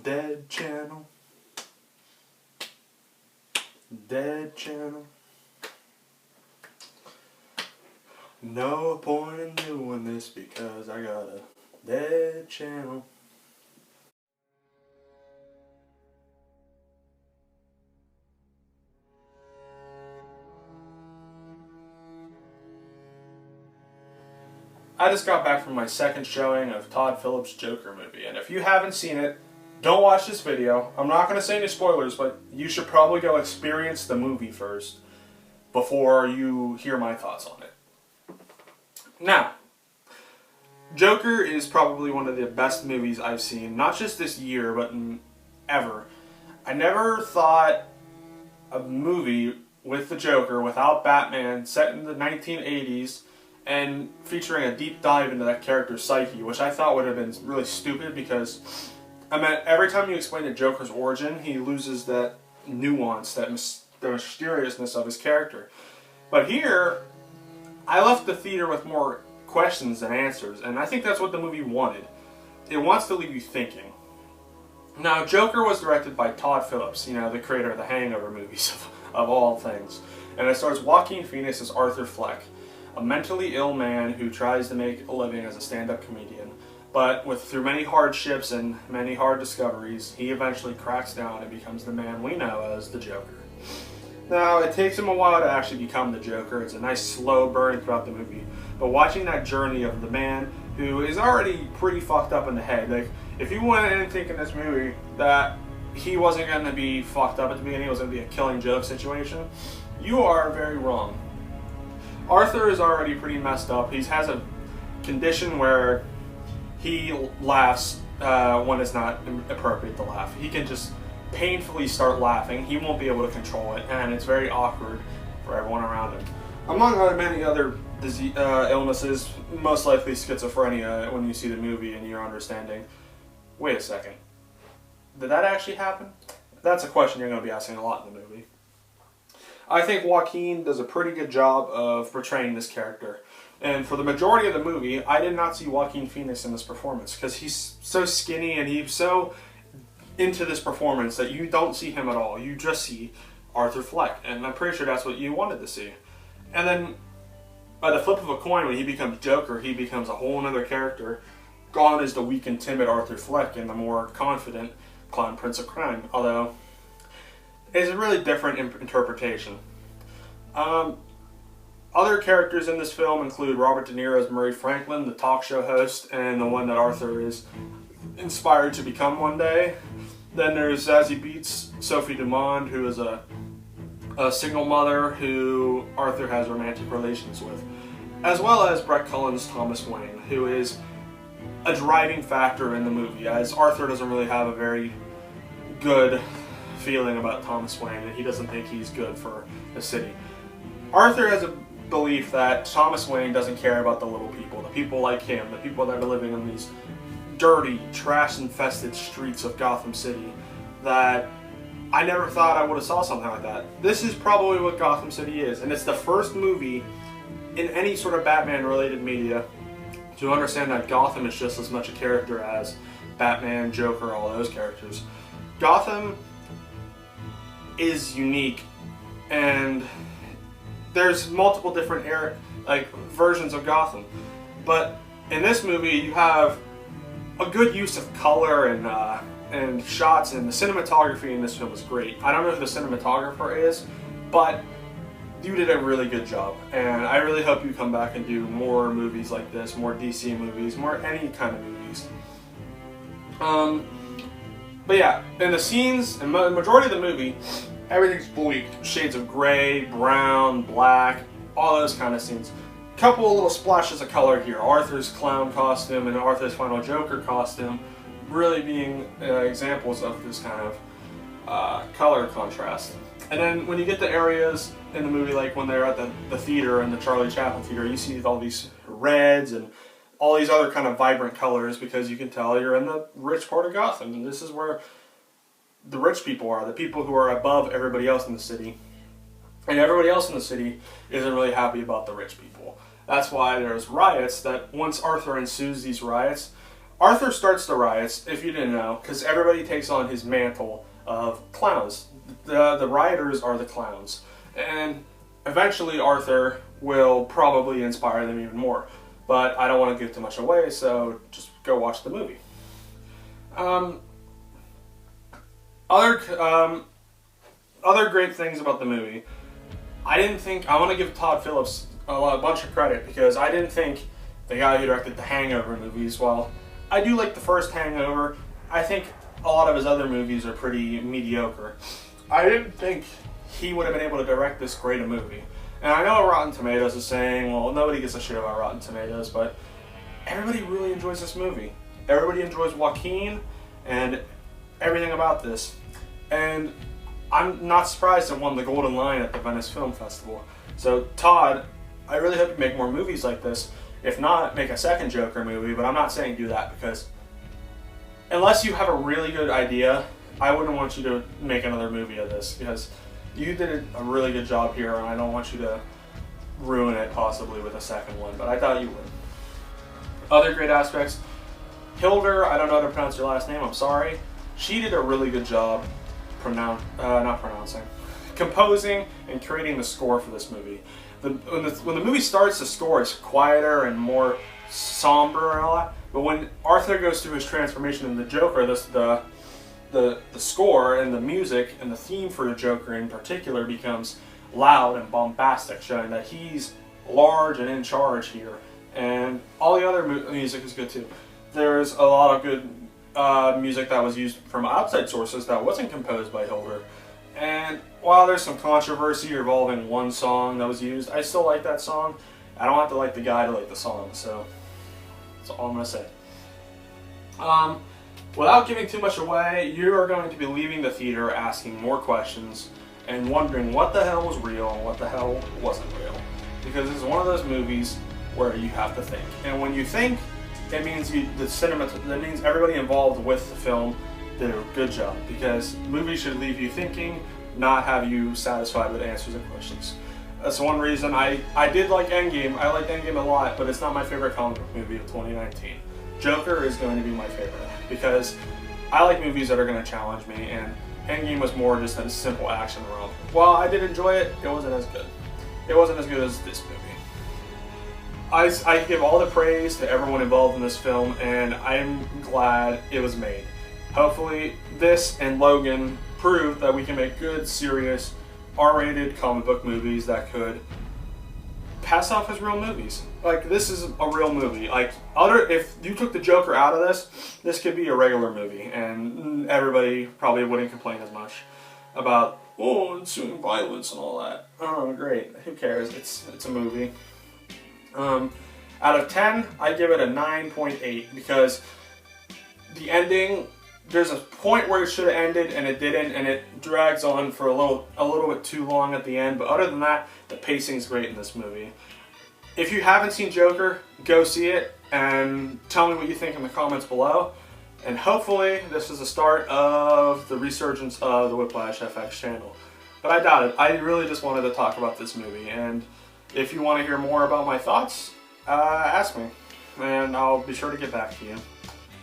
Dead channel. Dead channel. No point in doing this because I got a dead channel. I just got back from my second showing of Todd Phillips' Joker movie, and if you haven't seen it, don't watch this video. I'm not going to say any spoilers, but you should probably go experience the movie first before you hear my thoughts on it. Now, Joker is probably one of the best movies I've seen, not just this year, but ever. I never thought a movie with the Joker, without Batman, set in the 1980s, and featuring a deep dive into that character's psyche, which I thought would have been really stupid because, I mean, every time you explain the Joker's origin, he loses that nuance, the mysteriousness of his character. But here, I left the theater with more questions than answers, and I think that's what the movie wanted. It wants to leave you thinking. Now, Joker was directed by Todd Phillips, you know, the creator of the Hangover movies, of all things. And it stars Joaquin Phoenix as Arthur Fleck, a mentally ill man who tries to make a living as a stand-up comedian. But through many hardships and many hard discoveries, he eventually cracks down and becomes the man we know as the Joker. Now, it takes him a while to actually become the Joker. It's a nice slow burn throughout the movie. But watching that journey of the man who is already pretty fucked up in the head, like, if you went in thinking this movie that he wasn't going to be fucked up at the beginning, it was going to be a killing joke situation, you are very wrong. Arthur is already pretty messed up. He has a condition where he laughs when it's not appropriate to laugh. He can just painfully start laughing. He won't be able to control it, and it's very awkward for everyone around him. Among many other illnesses, most likely schizophrenia, when you see the movie and you're understanding, wait a second, did that actually happen? That's a question you're going to be asking a lot in the movie. I think Joaquin does a pretty good job of portraying this character. And for the majority of the movie, I did not see Joaquin Phoenix in this performance because he's so skinny and he's so into this performance that you don't see him at all. You just see Arthur Fleck, and I'm pretty sure that's what you wanted to see. And then, by the flip of a coin, when he becomes Joker, he becomes a whole other character. Gone is the weak and timid Arthur Fleck and the more confident Clown Prince of Crime, although it's a really different interpretation. Other characters in this film include Robert De Niro as Murray Franklin, the talk show host, and the one that Arthur is inspired to become one day. Then there's Zazie Beetz, Sophie Dumond, who is a single mother who Arthur has romantic relations with, as well as Brett Cullen's Thomas Wayne, who is a driving factor in the movie, as Arthur doesn't really have a very good feeling about Thomas Wayne, and he doesn't think he's good for the city. Arthur has a belief that Thomas Wayne doesn't care about the little people, the people like him, the people that are living in these dirty, trash-infested streets of Gotham City, that I never thought I would have saw something like that. This is probably what Gotham City is, and it's the first movie in any sort of Batman-related media to understand that Gotham is just as much a character as Batman, Joker, all those characters. Gotham is unique, and there's multiple different versions of Gotham. But in this movie, you have a good use of color and shots, and the cinematography in this film is great. I don't know who the cinematographer is, but you did a really good job, and I really hope you come back and do more movies like this, more DC movies, more any kind of movies. But yeah, in the scenes, in the majority of the movie, everything's bleak. Shades of gray, brown, black, all those kind of scenes. Couple of little splashes of color here. Arthur's clown costume and Arthur's final Joker costume really being examples of this kind of color contrast. And then when you get to areas in the movie, like when they're at the theater, in the Charlie Chaplin theater, you see all these reds and all these other kind of vibrant colors, because you can tell you're in the rich part of Gotham, and this is where the rich people are, the people who are above everybody else in the city. And everybody else in the city isn't really happy about the rich people. That's why there's riots, that once Arthur ensues these riots, Arthur starts the riots, if you didn't know, because everybody takes on his mantle of clowns. The rioters are the clowns. And eventually Arthur will probably inspire them even more. But I don't want to give too much away, so just go watch the movie. Other great things about the movie. I want to give Todd Phillips a bunch of credit, because I didn't think the guy who directed the Hangover movies, well, I do like the first Hangover. I think a lot of his other movies are pretty mediocre. I didn't think he would have been able to direct this great a movie. And I know Rotten Tomatoes is saying, well, nobody gives a shit about Rotten Tomatoes, but everybody really enjoys this movie. Everybody enjoys Joaquin and everything about this. And I'm not surprised it won the Golden Lion at the Venice Film Festival. So Todd, I really hope you make more movies like this. If not, make a second Joker movie, but I'm not saying do that, because unless you have a really good idea, I wouldn't want you to make another movie of this, because you did a really good job here, and I don't want you to ruin it possibly with a second one, but I thought you would. Other great aspects, Hilder, I don't know how to pronounce your last name, I'm sorry. She did a really good job composing and creating the score for this movie. When the movie starts, the score is quieter and more somber and all that. But when Arthur goes through his transformation in the Joker, the score and the music and the theme for the Joker in particular becomes loud and bombastic, showing that he's large and in charge here. And all the other music is good too. There's a lot of good music that was used from outside sources that wasn't composed by Hilder. And while there's some controversy involving one song that was used, I still like that song. I don't have to like the guy to like the song, so that's all I'm going to say. Without giving too much away, you are going to be leaving the theater asking more questions and wondering what the hell was real and what the hell wasn't real. Because it's one of those movies where you have to think. And when you think, it means that means everybody involved with the film did a good job, because movies should leave you thinking, not have you satisfied with answers and questions. That's one reason I did like Endgame. I liked Endgame a lot, but it's not my favorite comic book movie of 2019. Joker is going to be my favorite, because I like movies that are going to challenge me, and Endgame was more just a simple action romp. While I did enjoy it, it wasn't as good. It wasn't as good as this movie. I give all the praise to everyone involved in this film, and I'm glad it was made. Hopefully, this and Logan prove that we can make good, serious, R-rated comic book movies that could pass off as real movies. Like, this is a real movie. Like, if you took the Joker out of this could be a regular movie, and everybody probably wouldn't complain as much about, oh, ensuing violence and all that. Oh, great. Who cares? It's a movie. Out of 10, I give it a 9.8, because the ending, there's a point where it should have ended and it didn't, and it drags on for a little bit too long at the end. But other than that, the pacing's great in this movie. If you haven't seen Joker, go see it and tell me what you think in the comments below. And hopefully this is the start of the resurgence of the TheWhiplashFX channel. But I doubt it. I really just wanted to talk about this movie, and if you want to hear more about my thoughts, ask me, and I'll be sure to get back to you.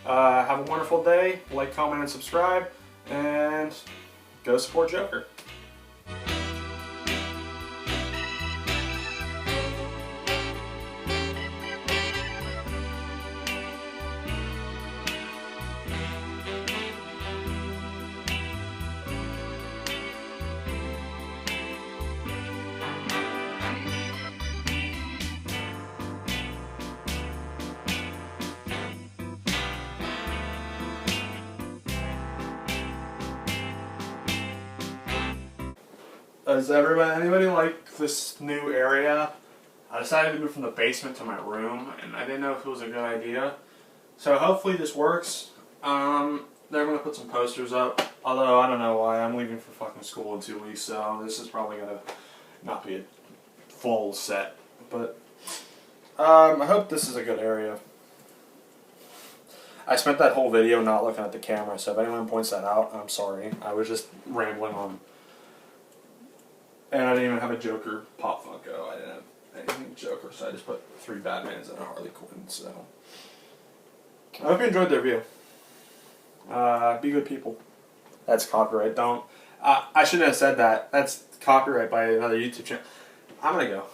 Have a wonderful day, like, comment, and subscribe, and go support Joker. Does anybody like this new area? I decided to move from the basement to my room, and I didn't know if it was a good idea. So hopefully this works. They're going to put some posters up, although I don't know why. I'm leaving for fucking school in 2 weeks, so this is probably going to not be a full set. But I hope this is a good area. I spent that whole video not looking at the camera, so if anyone points that out, I'm sorry. I was just rambling on. And I didn't even have a Joker pop Funko. I didn't have anything Joker, so I just put 3 Batmans and a Harley Quinn, so. I hope you enjoyed the review. Be good people. That's copyright. Don't. I shouldn't have said that. That's copyright by another YouTube channel. I'm gonna go.